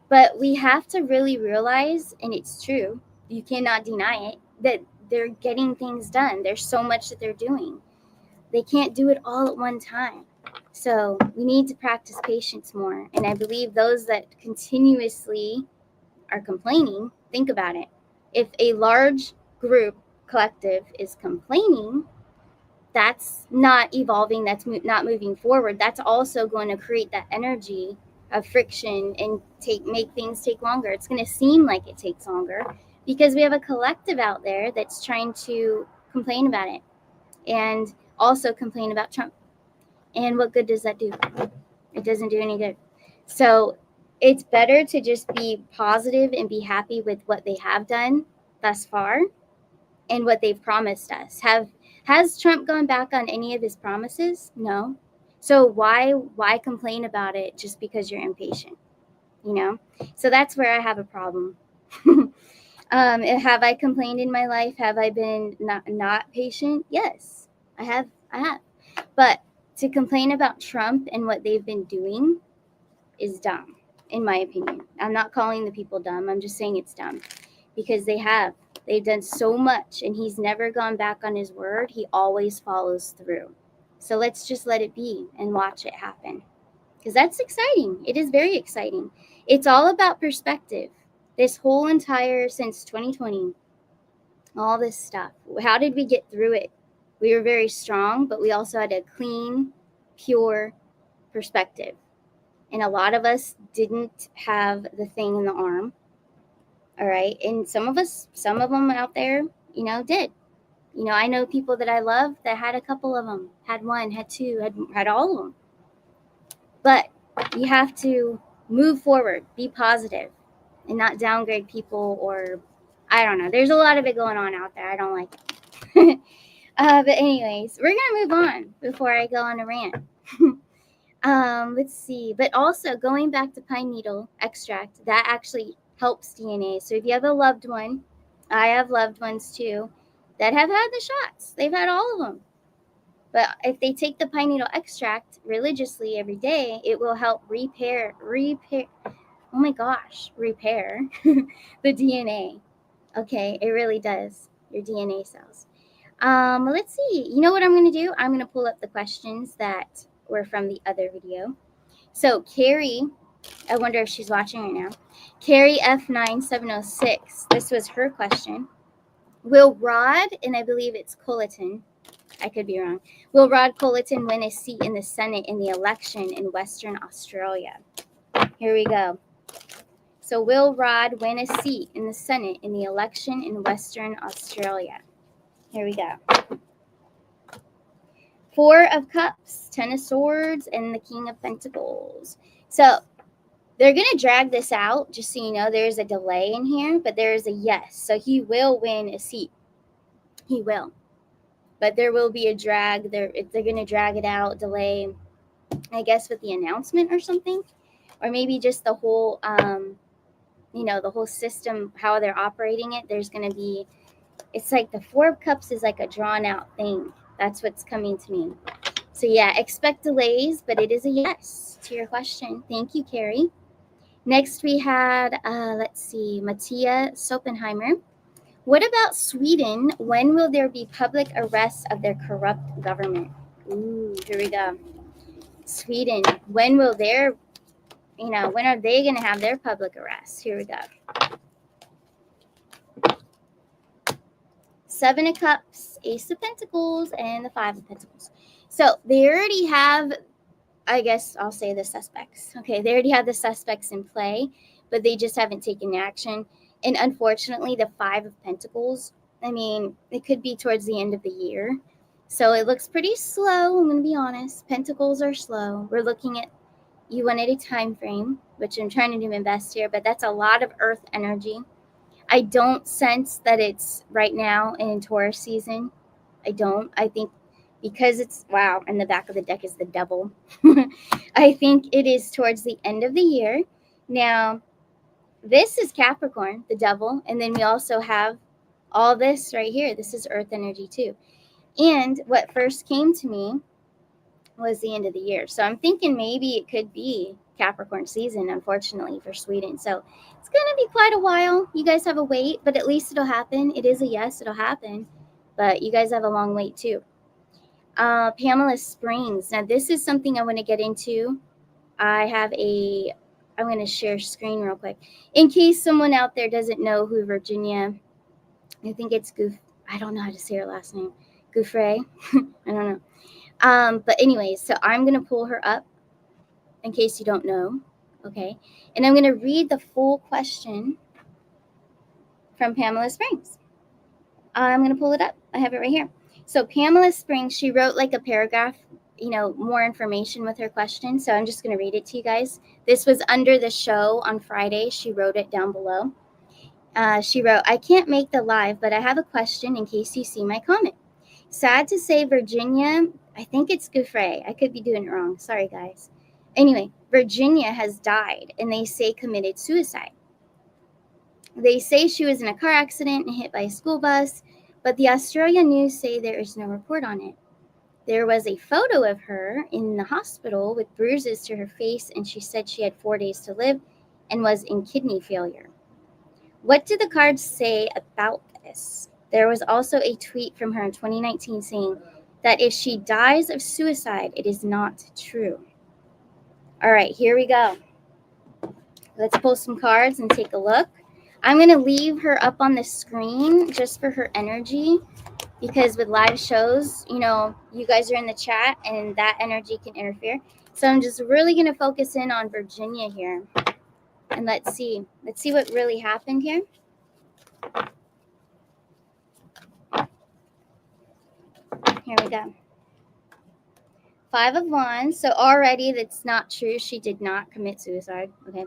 S5: But we have to really realize, and it's true, you cannot deny it, that they're getting things done. There's so much that they're doing. They can't do it all at one time. So we need to practice patience more. And I believe those that continuously are complaining, think about it. If a large group collective is complaining, that's not evolving, that's not moving forward. That's also going to create that energy of friction and make things take longer. It's going to seem like it takes longer because we have a collective out there that's trying to complain about it and also complain about Trump. And what good does that do? It doesn't do any good. So it's better to just be positive and be happy with what they have done thus far and what they've promised us. Has Trump gone back on any of his promises? No. So why complain about it just because you're impatient? So that's where I have a problem. Have I complained in my life? Have I been not patient? Yes, I have. But to complain about Trump and what they've been doing is dumb, in my opinion. I'm not calling the people dumb. I'm just saying it's dumb because they've done so much and he's never gone back on his word. He always follows through. So let's just let it be and watch it happen because that's exciting. It is very exciting. It's all about perspective. This whole entire, since 2020, all this stuff. How did we get through it? We were very strong, but we also had a clean, pure perspective. And a lot of us didn't have the thing in the arm. All right. And some of them out there, did. I know people that I love that had a couple of them, had one, had two, had all of them. But you have to move forward, be positive, and not downgrade people or, I don't know. There's a lot of it going on out there. I don't like it. But anyways, we're going to move on before I go on a rant. Let's see. But also going back to pine needle extract, that actually helps DNA. So if you have a loved one, I have loved ones too, that have had the shots. They've had all of them. But if they take the pine needle extract religiously every day, it will help repair the DNA. Okay, it really does. Your DNA cells. Let's see. You know what I'm going to do? I'm going to pull up the questions that were from the other video. So Carrie, I wonder if she's watching right now. Carrie F9706. This was her question. Will Rod, and I believe it's Colleton, I could be wrong. Will Rod Colleton win a seat in the Senate in the election in Western Australia? Here we go. So will Rod win a seat in the Senate in the election in Western Australia? Here we go. 4 of Cups, 10 of Swords, and the King of Pentacles. So they're going to drag this out, just so you know. There's a delay in here, but there is a yes. So he will win a seat. He will. But there will be a drag. They're going to drag it out, delay, I guess, with the announcement or something. Or maybe just the whole, the whole system, how they're operating it. There's going to be, it's like the 4 of Cups is like a drawn out thing. That's what's coming to me. So yeah, expect delays, but it is a yes to your question. Thank you, Carrie. Next we had, let's see, Mattia Sopenheimer. What about Sweden? When will there be public arrests of their corrupt government? Ooh, here we go. Sweden, when are they going to have their public arrests? Here we go. 7 of Cups, Ace of Pentacles, and the 5 of Pentacles. So they already have, I guess I'll say the suspects. Okay, they already have the suspects in play, but they just haven't taken action. And unfortunately, the Five of Pentacles, I mean, it could be towards the end of the year. So it looks pretty slow, I'm going to be honest. Pentacles are slow. We're looking at you wanted a time frame, which I'm trying to do my best here, but that's a lot of earth energy. I don't sense that it's right now in Taurus season. I don't. I think because it's, wow, and the back of the deck is the devil. I think it is towards the end of the year. Now, this is Capricorn, the devil, and then we also have all this right here. This is earth energy too. And what first came to me was the end of the year. So I'm thinking maybe it could be Capricorn season, unfortunately, for Sweden. So it's going to be quite a while. You guys have a wait, but at least it'll happen. It is a yes, it'll happen. But you guys have a long wait too. Pamela Springs. Now, this is something I want to get into. I'm going to share screen real quick. In case someone out there doesn't know who Virginia, I think it's I don't know how to say her last name. Gouffre? I don't know. But anyways, so I'm going to pull her up in case you don't know. Okay. And I'm going to read the full question from Pamela Springs. I'm going to pull it up. I have it right here. So Pamela Springs, she wrote like a paragraph, more information with her question. So I'm just going to read it to you guys. This was under the show on Friday. She wrote it down below. She wrote, I can't make the live, but I have a question in case you see my comment. Sad to say, Virginia, I think it's Gouffre. I could be doing it wrong. Sorry, guys. Anyway, Virginia has died, and they say committed suicide. They say she was in a car accident and hit by a school bus, but the Australian news say there is no report on it. There was a photo of her in the hospital with bruises to her face, and she said she had 4 days to live and was in kidney failure. What do the cards say about this? There was also a tweet from her in 2019 saying that if she dies of suicide, it is not true. All right, here we go. Let's pull some cards and take a look. I'm going to leave her up on the screen just for her energy, because with live shows, you guys are in the chat and that energy can interfere. So I'm just really going to focus in on Virginia here. And let's see what really happened here. Here we go. Five of Wands. So already that's not true. She did not commit suicide. Okay.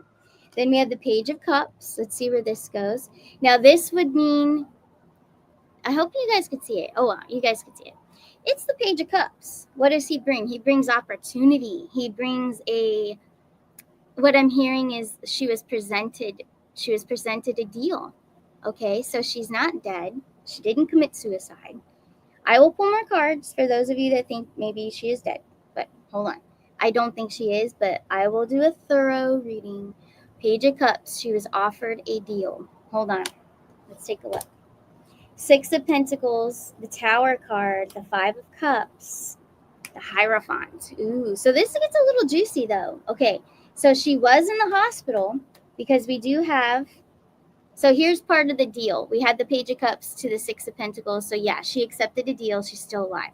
S5: Then we have the Page of Cups. Let's see where this goes. Now this would mean, I hope you guys could see it. Oh, wow, you guys could see it. It's the Page of Cups. What does he bring? He brings opportunity. He brings what I'm hearing is she was presented a deal. Okay, so she's not dead. She didn't commit suicide. I will pull more cards for those of you that think maybe she is dead. But hold on. I don't think she is, but I will do a thorough reading. Page of Cups. She was offered a deal. Hold on. Let's take a look. Six of Pentacles, the Tower card, the Five of Cups, the Hierophant. Ooh, so this gets a little juicy though. Okay, so she was in the hospital because we do have, so here's part of the deal. We had the Page of Cups to the Six of Pentacles. So yeah, she accepted a deal. She's still alive.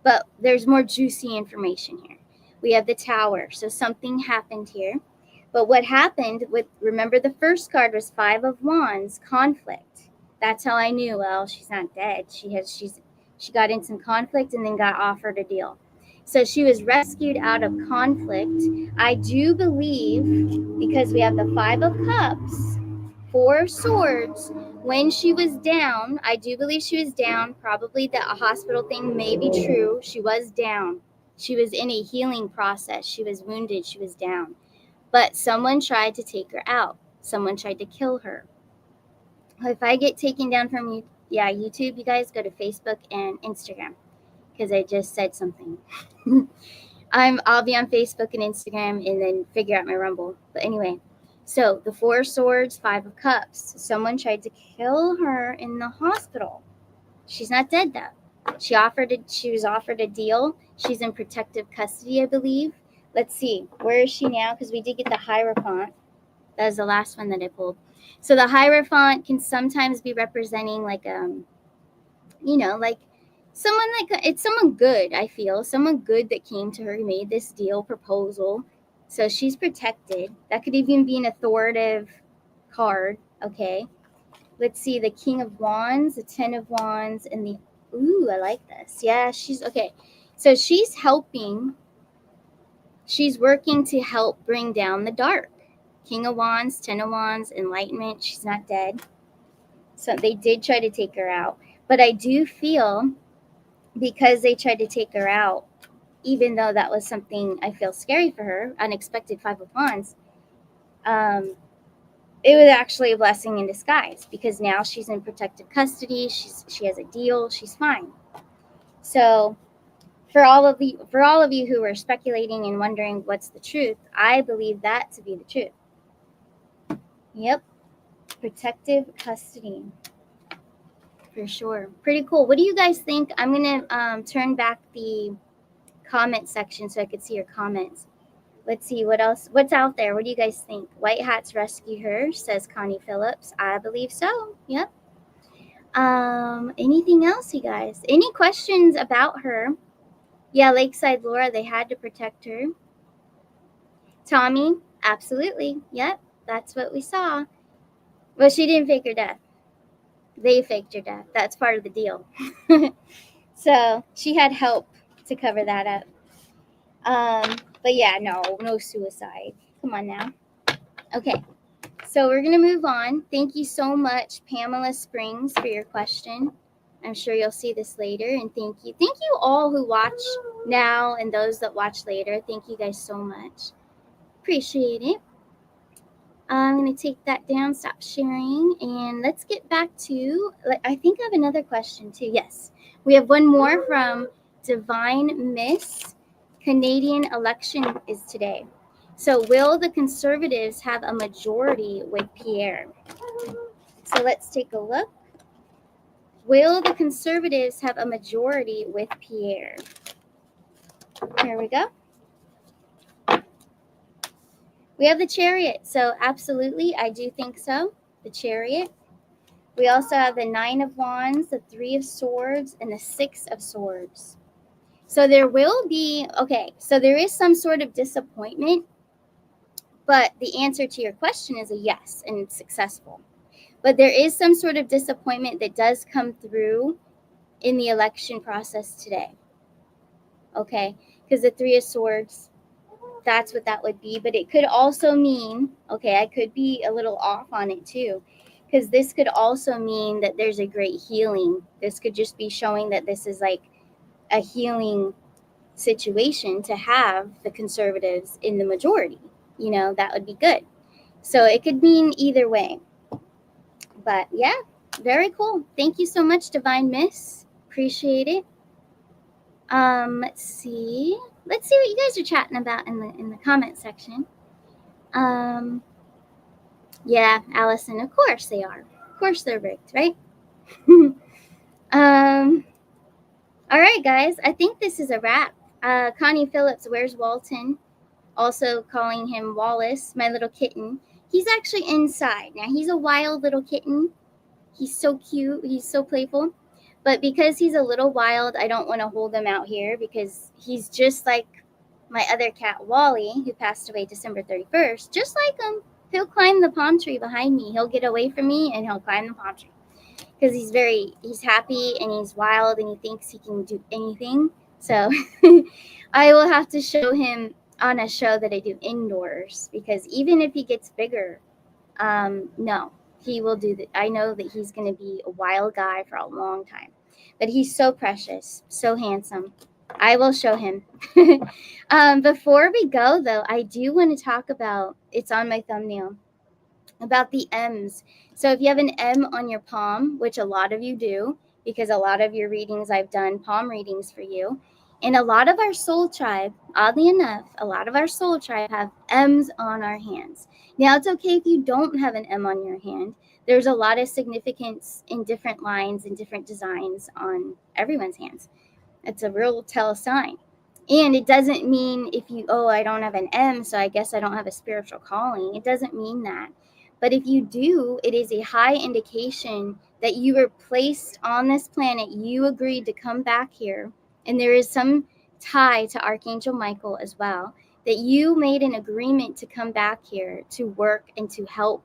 S5: But there's more juicy information here. We have the Tower. So something happened here. But what happened with, remember the first card was Five of Wands, conflict. That's how I knew, well, she's not dead. She got in some conflict and then got offered a deal. So she was rescued out of conflict. I do believe, because we have the Five of Cups, Four Swords, when she was down, I do believe she was down. Probably the hospital thing may be true. She was down. She was in a healing process. She was wounded. She was down. But someone tried to take her out. Someone tried to kill her. If I get taken down from YouTube, you guys go to Facebook and Instagram, because I just said something. I'll be on Facebook and Instagram and then figure out my Rumble. But anyway, so the Four Swords, Five of Cups. Someone tried to kill her in the hospital. She's not dead though. She was offered a deal. She's in protective custody, I believe. Let's see, where is she now? Because we did get the Hierophant. That was the last one that I pulled. So the Hierophant can sometimes be representing like someone that it's someone good. I feel someone good that came to her, made this deal proposal, so she's protected. That could even be an authoritative card. Okay, let's see, the King of Wands, the Ten of Wands, and the ooh, I like this. Yeah, she's okay. So she's helping. She's working to help bring down the dark. King of Wands, Ten of Wands, Enlightenment. She's not dead. So they did try to take her out. But I do feel because they tried to take her out, even though that was something I feel scary for her, unexpected Five of Wands, it was actually a blessing in disguise because now she's in protective custody. She has a deal. She's fine. So for all of you who are speculating and wondering what's the truth, I believe that to be the truth. Yep. Protective custody. For sure. Pretty cool. What do you guys think? I'm going to turn back the comment section so I could see your comments. Let's see what else. What's out there? What do you guys think? White hats rescue her, says Connie Phillips. I believe so. Yep. Anything else, you guys? Any questions about her? Yeah, Lakeside Laura, they had to protect her. Tommy, absolutely. Yep, that's what we saw. Well, she didn't fake her death. They faked her death. That's part of the deal. So she had help to cover that up. But yeah, no suicide. Come on now. Okay, so we're going to move on. Thank you so much, Pamela Springs, for your question. I'm sure you'll see this later, and thank you. Thank you all who watch now and those that watch later. Thank you guys so much. Appreciate it. I'm going to take that down, stop sharing, and let's get back to, I think I have another question too. Yes, we have one more from Divine Miss. Canadian election is today. So will the Conservatives have a majority with Pierre? So let's take a look. Will the Conservatives have a majority with Pierre? Here we go. We have the Chariot. So absolutely, I do think so. The Chariot. We also have the Nine of Wands, the Three of Swords, and the Six of Swords. So there will be, okay, so there is some sort of disappointment, but the answer to your question is a yes, and it's successful. But there is some sort of disappointment that does come through in the election process today. Okay, because the Three of Swords, that's what that would be. But it could also mean, okay, I could be a little off on it too, because this could also mean that there's a great healing. This could just be showing that this is like a healing situation to have the Conservatives in the majority. You know, that would be good. So it could mean either way. But yeah, very cool. Thank you so much, Divine Miss. Appreciate it. Let's see what you guys are chatting about in the comment section. Yeah, Allison, of course they are. Of course they're rigged, right? All right, guys, I think this is a wrap. Connie Phillips, where's Walton? Also calling him Wallace, my little kitten. He's actually inside. Now, he's a wild little kitten. He's so cute. He's so playful. But because he's a little wild, I don't want to hold him out here because he's just like my other cat, Wally, who passed away December 31st. Just like him, he'll climb the palm tree behind me. He'll get away from me and he'll climb the palm tree. Because he's happy and he's wild and he thinks he can do anything. So I will have to show him on a show that I do indoors, because even if he gets bigger, no, he will do that. I know that he's going to be a wild guy for a long time, but he's so precious, so handsome. I will show him. Before we go, though, I do want to talk about, it's on my thumbnail, about the M's. So if you have an M on your palm, which a lot of you do, because a lot of your readings, I've done palm readings for you. And a lot of our soul tribe, oddly enough, a lot of our soul tribe have M's on our hands. Now, it's okay if you don't have an M on your hand. There's a lot of significance in different lines and different designs on everyone's hands. It's a real tell sign. And it doesn't mean if you, I don't have an M, so I guess I don't have a spiritual calling. It doesn't mean that. But if you do, it is a high indication that you were placed on this planet. You agreed to come back here. And there is some tie to Archangel Michael as well, that you made an agreement to come back here to work and to help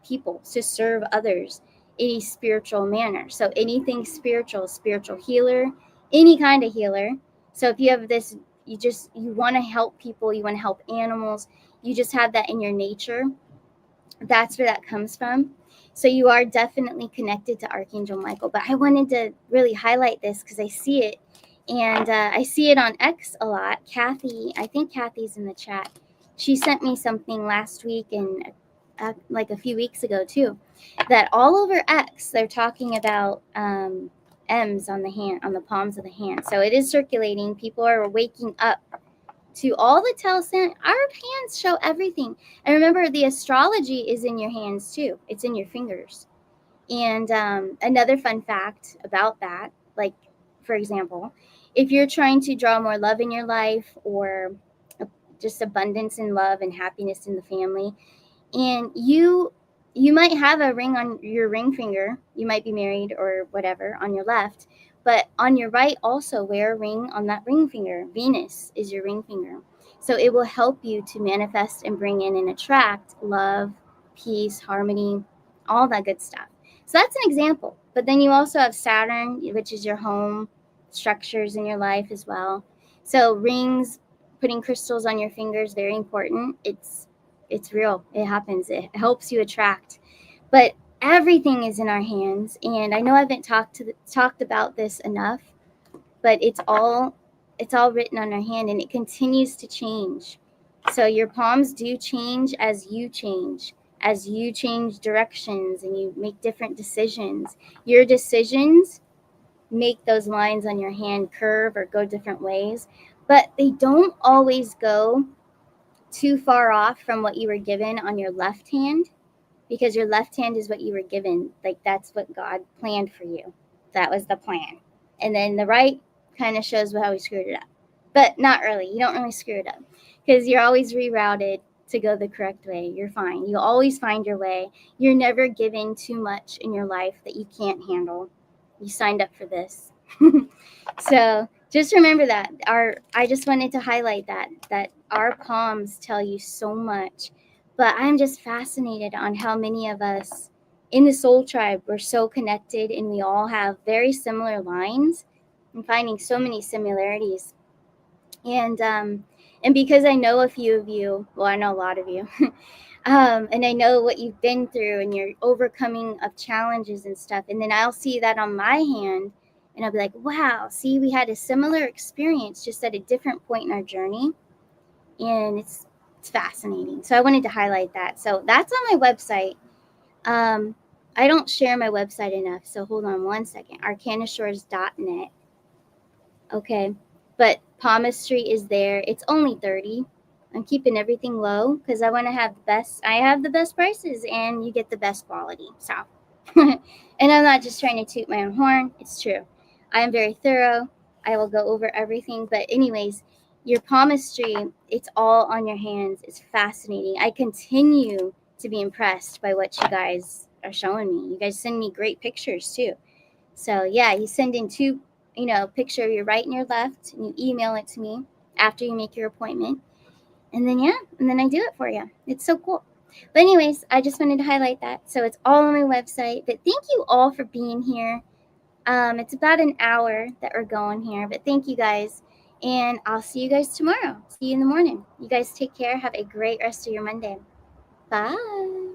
S5: people, to serve others in a spiritual manner. So anything spiritual, spiritual healer, any kind of healer. So if you have this, you want to help people, you want to help animals, you just have that in your nature. That's where that comes from. So you are definitely connected to Archangel Michael. But I wanted to really highlight this because I see it. And I see it on X a lot. Kathy, I think Kathy's in the chat. She sent me something last week and like a few weeks ago too, that all over X, they're talking about M's on the hand, on the palms of the hand. So it is circulating. People are waking up to all the telltale. Our hands show everything. And remember, the astrology is in your hands too. It's in your fingers. And another fun fact about that, like, for example, if you're trying to draw more love in your life or just abundance in love and happiness in the family, and you might have a ring on your ring finger, you might be married or whatever, on your left, but on your right also wear a ring on that ring finger. Venus is your ring finger. So it will help you to manifest and bring in and attract love, peace, harmony, all that good stuff. So that's an example. But then you also have Saturn, which is your home structures in your life as well. So rings, putting crystals on your fingers, very important. It's real. It happens. It helps you attract. But everything is in our hands. And I know I haven't talked about this enough, but it's all written on our hand, and it continues to change. So your palms do change as you change directions and you make different decisions. Your decisions make those lines on your hand curve or go different ways, but they don't always go too far off from what you were given on your left hand, because your left hand is what you were given. Like, that's what God planned for you. That was the plan. And then the right kind of shows how we screwed it up, but not really. You don't really screw it up because you're always rerouted to go the correct way. You're fine. You always find your way. You're never given too much in your life that you can't handle. You signed up for this. So just remember that. I just wanted to highlight that our palms tell you so much. But I'm just fascinated on how many of us in the soul tribe, we're so connected and we all have very similar lines. I'm finding so many similarities. And because I know a few of you, well, I know a lot of you, and I know what you've been through and your overcoming of challenges and stuff. And then I'll see that on my hand and I'll be like, wow, see, we had a similar experience just at a different point in our journey. And it's fascinating. So I wanted to highlight that. So that's on my website. I don't share my website enough. So hold on one second. Arcanashores.net. Okay. But palmistry is there. It's only $30. I'm keeping everything low because I want to have the best. I have the best prices and you get the best quality. So, and I'm not just trying to toot my own horn. It's true. I am very thorough. I will go over everything. But anyways, your palmistry, it's all on your hands. It's fascinating. I continue to be impressed by what you guys are showing me. You guys send me great pictures too. So yeah, you send in two, picture of your right and your left, and you email it to me after you make your appointment. And then I do it for you. It's so cool. But anyways, I just wanted to highlight that. So it's all on my website. But thank you all for being here. It's about an hour that we're going here, but thank you guys. And I'll see you guys tomorrow. See you in the morning. You guys take care. Have a great rest of your Monday. Bye.